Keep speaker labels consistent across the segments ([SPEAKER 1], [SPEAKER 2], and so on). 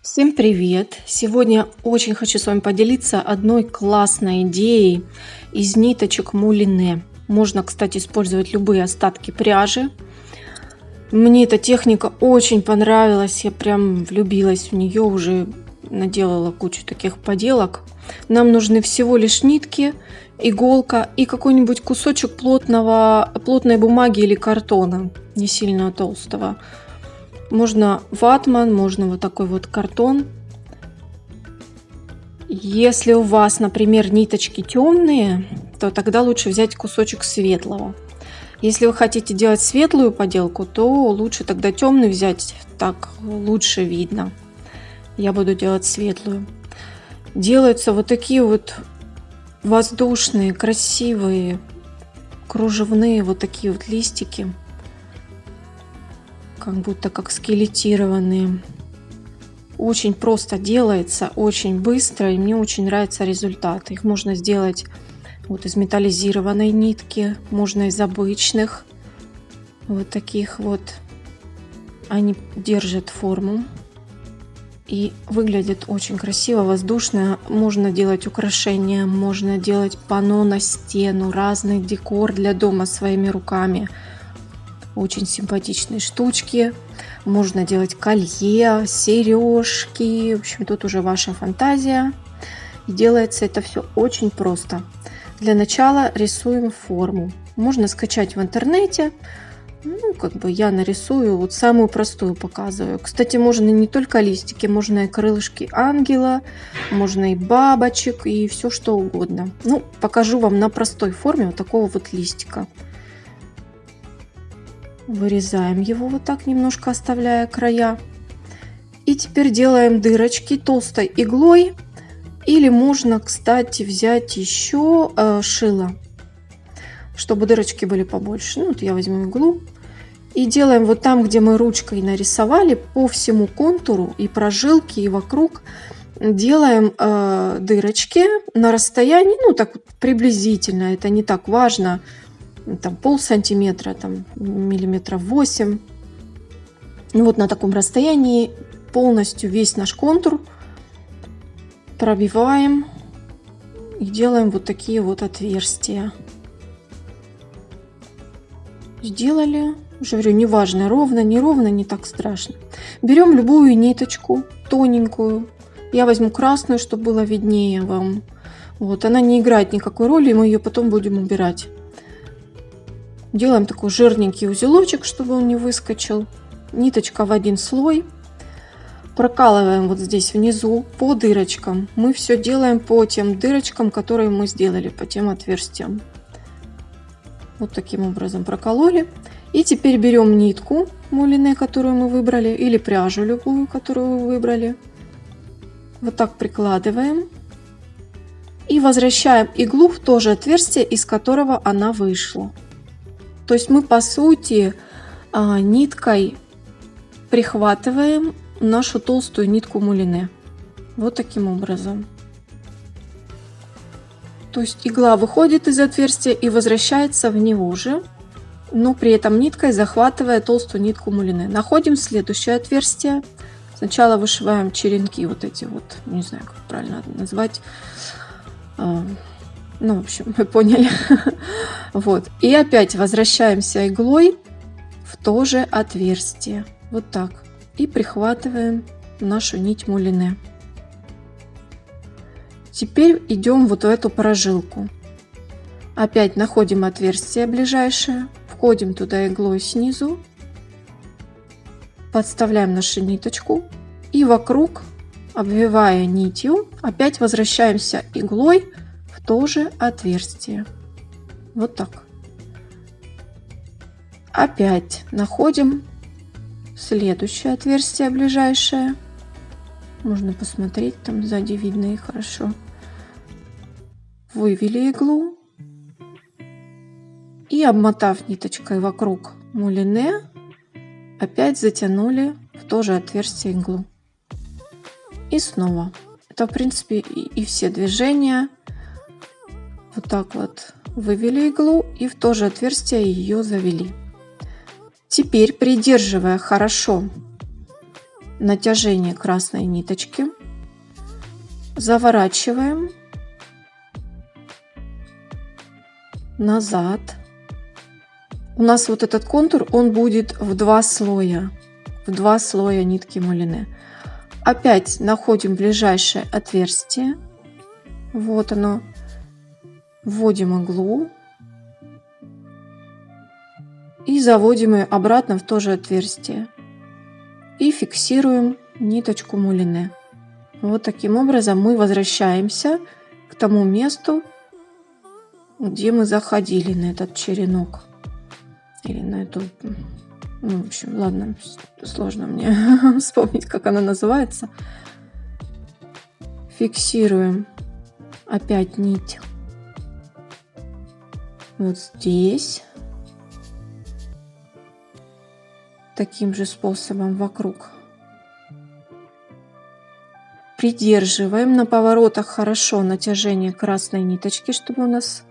[SPEAKER 1] Всем привет! Сегодня очень хочу с вами поделиться одной классной идеей из ниточек мулине. Можно, кстати, использовать любые остатки пряжи. Мне эта техника очень понравилась, я прям влюбилась в нее, уже наделала кучу таких поделок. Нам нужны всего лишь нитки, иголка и какой-нибудь кусочек плотной бумаги или картона, не сильно толстого. Можно ватман, можно вот такой вот картон. Если у вас, например, ниточки темные, то тогда лучше взять кусочек светлого. Если вы хотите делать светлую поделку, то лучше тогда темный взять, так лучше видно. Я буду делать светлую. Делаются вот такие вот воздушные, красивые, кружевные вот такие вот листики. Как будто как скелетированные. Очень просто делается, очень быстро, и мне очень нравится результат. Их можно сделать вот из металлизированной нитки, можно из обычных. Вот таких вот. Они держат форму и выглядят очень красиво, воздушно. Можно делать украшения, можно делать панно на стену, разный декор для дома своими руками. Очень симпатичные штучки. Можно делать колье, сережки. В общем, тут уже ваша фантазия. И делается это все очень просто. Для начала рисуем форму. Можно скачать в интернете. Я нарисую вот самую простую показываю. Кстати, можно не только листики, можно и крылышки ангела, можно и бабочек, и все что угодно. Покажу вам на простой форме вот такого вот листика. Вырезаем его вот так, немножко оставляя края. И теперь делаем дырочки толстой иглой. Или можно, кстати, взять еще шило, чтобы дырочки были побольше. Я возьму иглу. И делаем вот там, где мы ручкой нарисовали, по всему контуру и прожилки, и вокруг. Делаем дырочки на расстоянии, так вот приблизительно, это не так важно. Там полсантиметра, там миллиметров 8. Вот на таком расстоянии полностью весь наш контур пробиваем и делаем вот такие вот отверстия. Сделали. Уже говорю, неважно, ровно, неровно, не так страшно. Берем любую ниточку тоненькую. Я возьму красную, чтобы было виднее вам. Вот, она не играет никакой роли, мы ее потом будем убирать. Делаем такой жирненький узелочек, чтобы он не выскочил. Ниточка в один слой. Прокалываем вот здесь внизу по дырочкам. Мы все делаем по тем дырочкам, которые мы сделали, по тем отверстиям. Вот таким образом прокололи. И теперь берем нитку мулине, которую мы выбрали, или пряжу любую, которую вы выбрали. Вот так прикладываем. И возвращаем иглу в то же отверстие, из которого она вышла. То есть мы, по сути, ниткой прихватываем нашу толстую нитку мулине. Вот таким образом. То есть игла выходит из отверстия и возвращается в него же, но при этом ниткой захватывая толстую нитку мулине. Находим следующее отверстие. Сначала вышиваем черенки вот эти вот, не знаю, как правильно назвать. В общем, вы поняли. Вот. И опять возвращаемся иглой в то же отверстие. Вот так. И прихватываем нашу нить мулине. Теперь идем вот в эту прожилку. Опять находим отверстие ближайшее. Входим туда иглой снизу. Подставляем нашу ниточку. И вокруг, обвивая нитью, опять возвращаемся иглой в то же отверстие. Вот так. Опять находим следующее отверстие ближайшее. Можно посмотреть, там сзади видно и хорошо. Вывели иглу. И обмотав ниточкой вокруг мулине, опять затянули в то же отверстие иглу. И снова. Это, в принципе, и все движения. Вот так вот вывели иглу и в то же отверстие ее завели. Теперь, придерживая хорошо натяжение красной ниточки, заворачиваем назад. У нас вот этот контур, он будет в два слоя нитки мулине. Опять находим ближайшее отверстие, вот оно, вводим иглу и заводим ее обратно в то же отверстие и фиксируем ниточку мулине. Вот таким образом мы возвращаемся к тому месту, где мы заходили на этот черенок или на эту, ну, в общем, ладно, сложно мне вспомнить, как она называется. Фиксируем опять нить вот здесь, таким же способом вокруг. Придерживаем на поворотах хорошо натяжение красной ниточки, чтобы у нас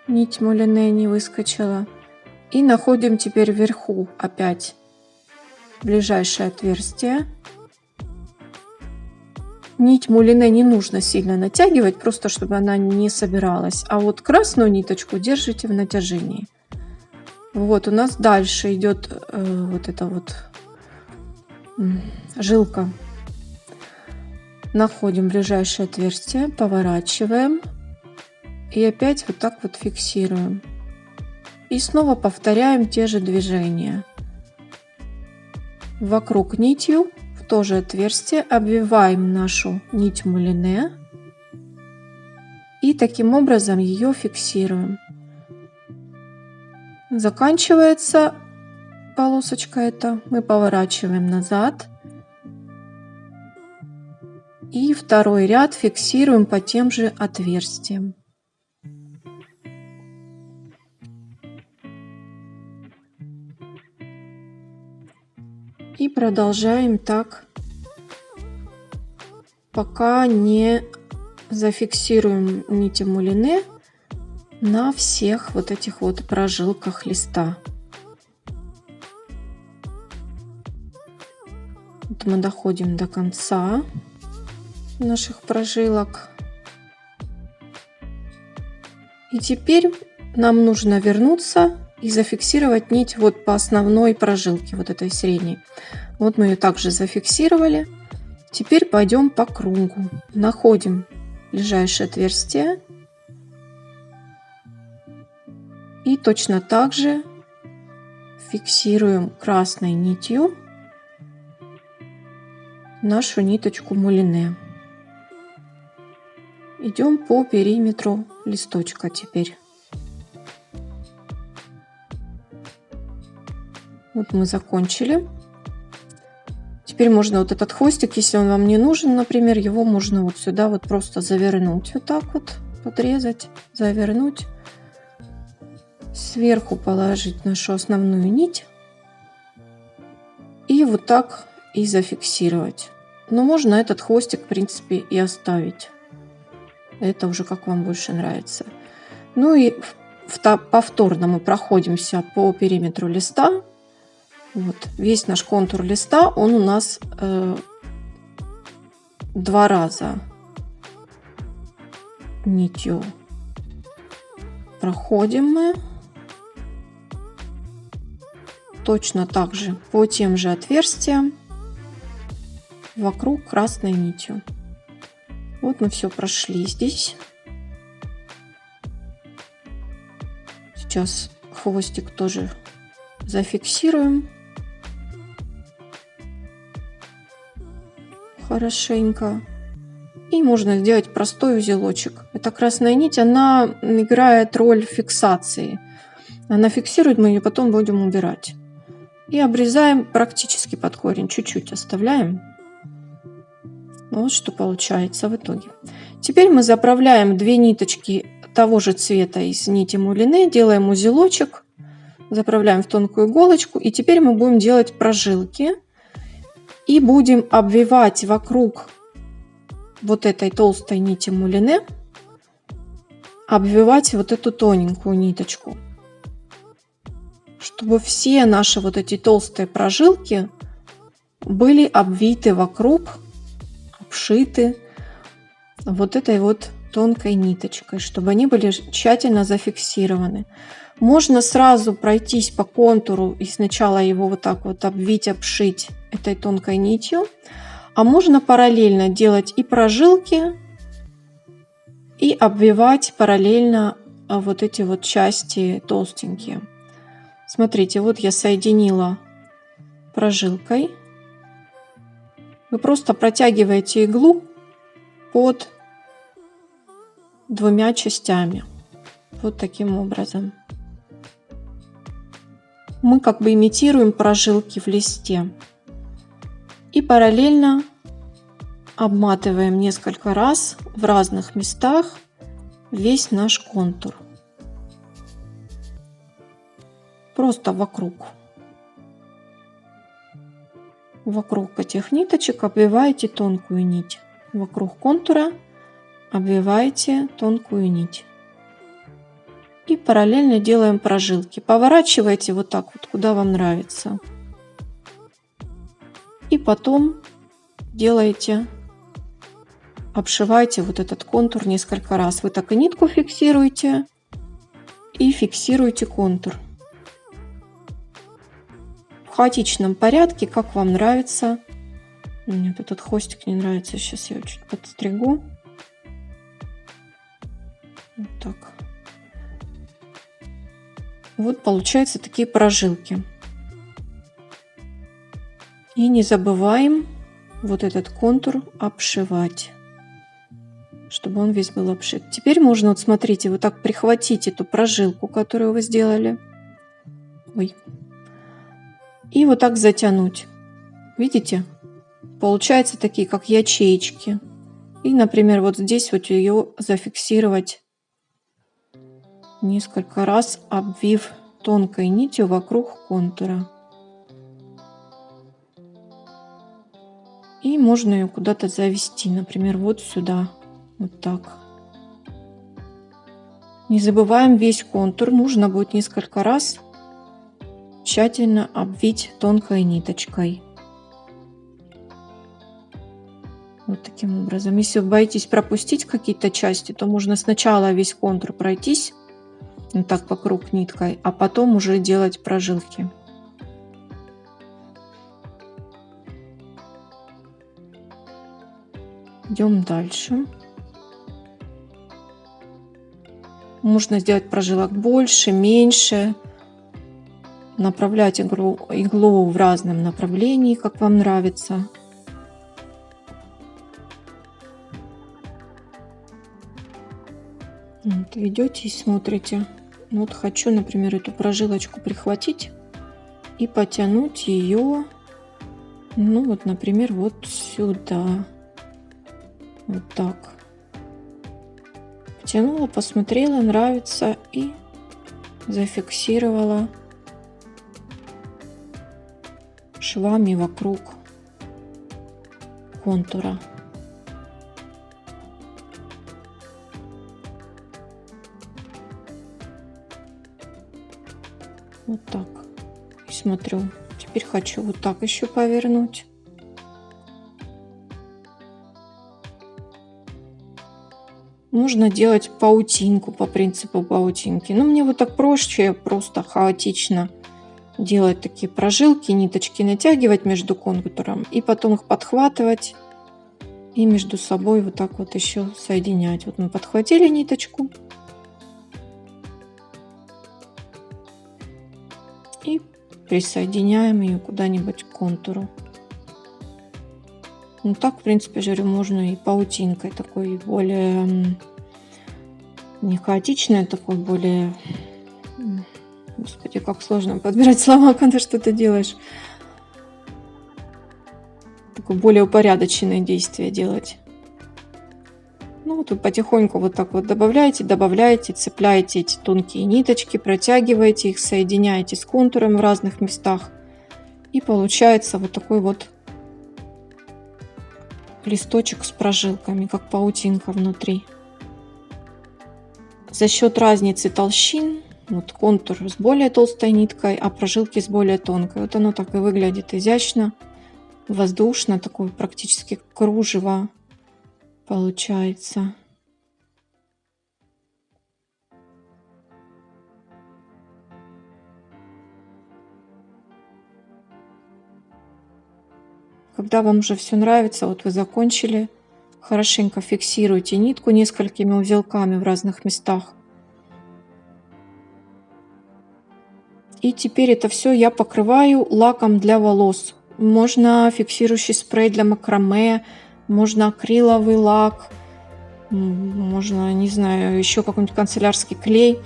[SPEAKER 1] нить мулине не выскочила. И находим теперь вверху опять ближайшее отверстие. Нить мулине не нужно сильно натягивать, просто чтобы она не собиралась. А вот красную ниточку держите в натяжении. Вот у нас дальше идет вот эта вот жилка. Находим ближайшее отверстие, поворачиваем и опять вот так вот фиксируем. И снова повторяем те же движения. Вокруг нитью в то же отверстие обвиваем нашу нить мулине и таким образом ее фиксируем. Заканчивается полосочка эта, мы поворачиваем назад и второй ряд фиксируем по тем же отверстиям. И продолжаем так, пока не зафиксируем нити мулине на всех вот этих вот прожилках листа. Вот мы доходим до конца наших прожилок. И теперь нам нужно вернуться и зафиксировать нить вот по основной прожилке, вот этой средней. Вот мы ее также зафиксировали. Теперь пойдем по кругу. Находим ближайшее отверстие. И точно так же фиксируем красной нитью нашу ниточку мулине. Идем по периметру листочка теперь. Вот мы закончили. Теперь можно вот этот хвостик, если он вам не нужен, например, его можно вот сюда вот просто завернуть. Вот так вот подрезать, завернуть. Сверху положить нашу основную нить. И вот так и зафиксировать. Но можно этот хвостик, в принципе, и оставить. Это уже как вам больше нравится. Ну и повторно мы проходимся по периметру листа. Вот, весь наш контур листа, он у нас два раза нитью проходим мы. Точно так же по тем же отверстиям вокруг красной нитью. Вот мы все прошли здесь. Сейчас хвостик тоже зафиксируем хорошенько. И можно сделать простой узелочек. Эта красная нить, она играет роль фиксации. Она фиксирует, мы ее потом будем убирать. И обрезаем практически под корень. Чуть-чуть оставляем. Вот что получается в итоге. Теперь мы заправляем две ниточки того же цвета из нити мулине. Делаем узелочек. Заправляем в тонкую иголочку. И теперь мы будем делать прожилки. И будем обвивать вокруг вот этой толстой нити мулине. Обвивать вот эту тоненькую ниточку. Чтобы все наши вот эти толстые прожилки были обвиты вокруг, обшиты вот этой вот тонкой ниточкой, чтобы они были тщательно зафиксированы. Можно сразу пройтись по контуру и сначала его вот так вот обвить, обшить этой тонкой нитью, а можно параллельно делать и прожилки, и обвивать параллельно вот эти вот части толстенькие. Смотрите, вот я соединила прожилкой. Вы просто протягиваете иглу под двумя частями. Вот таким образом. Мы как бы имитируем прожилки в листе. И параллельно обматываем несколько раз в разных местах весь наш контур. Просто вокруг. Вокруг этих ниточек обвиваете тонкую нить. Вокруг контура обвиваете тонкую нить. И параллельно делаем прожилки. Поворачивайте вот так вот, куда вам нравится. И потом делаете, обшиваете вот этот контур несколько раз. Вы так и нитку фиксируете, и фиксируете контур. В хаотичном порядке, как вам нравится. Мне этот хвостик не нравится. Сейчас я его чуть подстригу. Вот так. Вот получаются такие прожилки. И не забываем вот этот контур обшивать, чтобы он весь был обшит. Теперь можно, вот смотрите, вот так прихватить эту прожилку, которую вы сделали. Ой. И вот так затянуть. Видите? Получаются такие, как ячеечки. И, например, вот здесь вот ее зафиксировать несколько раз, обвив тонкой нитью вокруг контура. И можно ее куда-то завести, например, вот сюда, вот так. Не забываем весь контур, нужно будет несколько раз тщательно обвить тонкой ниточкой. Вот таким образом. Если вы боитесь пропустить какие-то части, то можно сначала весь контур пройтись вот так вокруг ниткой, а потом уже делать прожилки. Идем дальше. Можно сделать прожилок больше, меньше. Направлять иглу в разном направлении, как вам нравится. Вот, ведете и смотрите. Вот хочу, например, эту прожилочку прихватить и потянуть ее, ну вот, например, вот сюда. Вот так. Потянула, посмотрела, нравится, и зафиксировала швами вокруг контура. Вот так. И смотрю. Теперь хочу вот так еще повернуть. Можно делать паутинку по принципу паутинки. Но мне вот так проще, просто хаотично делать такие прожилки, ниточки натягивать между контуром и потом их подхватывать и между собой вот так вот еще соединять. Вот мы подхватили ниточку и присоединяем ее куда-нибудь к контуру. Ну так, в принципе, же можно и паутинкой такой более не хаотичной, а такой более... Господи, как сложно подбирать слова, когда что-то делаешь. Такое более упорядоченное действие делать. Ну вот вы потихоньку вот так вот добавляете, цепляете эти тонкие ниточки, протягиваете их, соединяете с контуром в разных местах. И получается вот такой вот листочек с прожилками, как паутинка внутри. За счет разницы толщин, вот контур с более толстой ниткой, а прожилки с более тонкой. Вот оно так и выглядит изящно, воздушно, такое практически кружево получается. Когда вам уже все нравится, вот вы закончили, хорошенько фиксируйте нитку несколькими узелками в разных местах. И теперь это все я покрываю лаком для волос. Можно фиксирующий спрей для макраме, можно акриловый лак, можно, не знаю, еще какой-нибудь канцелярский клей.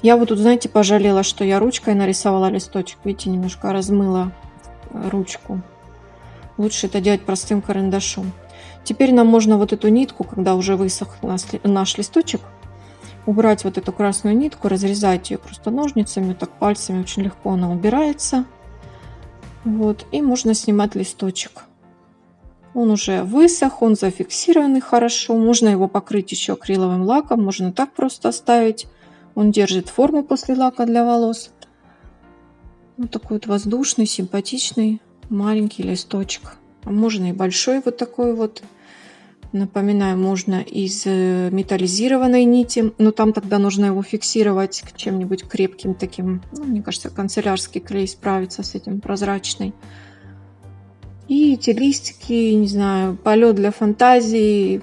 [SPEAKER 1] Я вот тут, знаете, пожалела, что я ручкой нарисовала листочек. Видите, немножко размыла ручку. Лучше это делать простым карандашом. Теперь нам можно вот эту нитку, когда уже высох наш листочек, убрать вот эту красную нитку, разрезать ее просто ножницами, так пальцами, очень легко она убирается. Вот, и можно снимать листочек. Он уже высох, он зафиксированный хорошо. Можно его покрыть еще акриловым лаком, можно так просто оставить. Он держит форму после лака для волос. Вот такой вот воздушный, симпатичный маленький листочек. А можно и большой вот такой вот. Напоминаю, можно из металлизированной нити, но там тогда нужно его фиксировать к чем-нибудь крепким таким. Ну, мне кажется, канцелярский клей справится с этим, прозрачный. И эти листики, не знаю, полет для фантазии.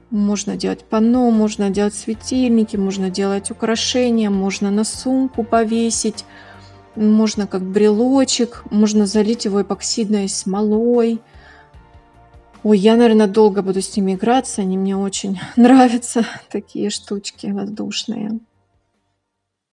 [SPEAKER 1] Можно делать панно, можно делать светильники, можно делать украшения, можно на сумку повесить, можно как брелочек, можно залить его эпоксидной смолой. Ой, я, наверное, долго буду с ними играться, они мне очень нравятся, такие штучки воздушные.